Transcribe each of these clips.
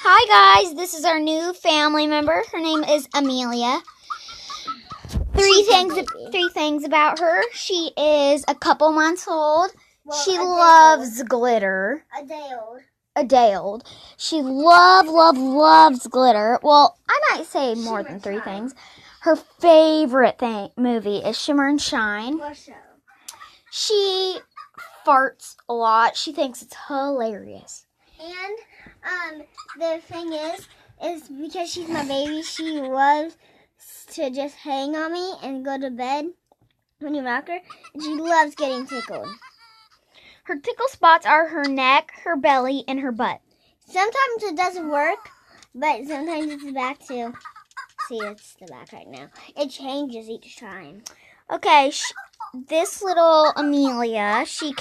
Hi guys, this is our new family member. Her name is Amillia. Three things about her. She is a couple months old. Well, she loves glitter. A day old. She loves glitter. Well, I might say more than three things. Her favorite movie is Shimmer and Shine. What show? She farts a lot. She thinks it's hilarious. And the thing is because she's my baby, she loves to just hang on me and go to bed when you rock her. And she loves getting tickled. Her tickle spots are her neck, her belly, and her butt. Sometimes it doesn't work, but sometimes it's the back too. See, it's the back right now. It changes each time. Okay, this little Amillia, she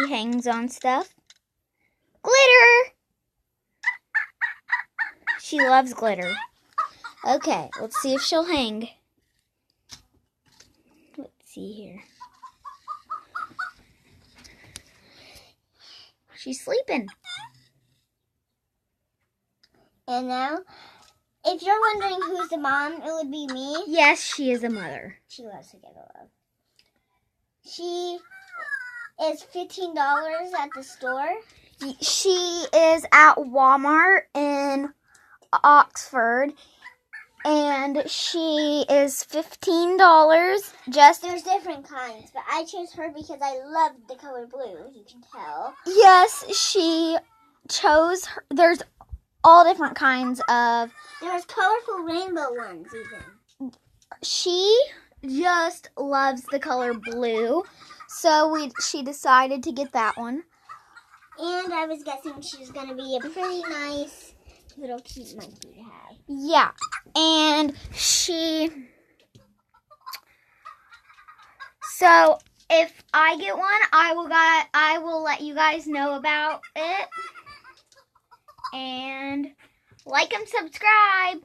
hangs on stuff. Glitter! She loves glitter. Okay, let's see if she'll hang. Let's see here. She's sleeping. And now, if you're wondering who's the mom, it would be me. Yes, she is a mother. She loves to get love. She is $15 at the store. She is at Walmart in Oxford, and she is $15. There's different kinds, but I chose her because I love the color blue, you can tell. Yes, she chose her. There's all different kinds of. There's colorful rainbow ones even. She just loves the color blue, so she decided to get that one. And I was guessing she was going to be a pretty nice little cute monkey to have. Yeah, and so if I get one, I will let you guys know about it. And like and subscribe.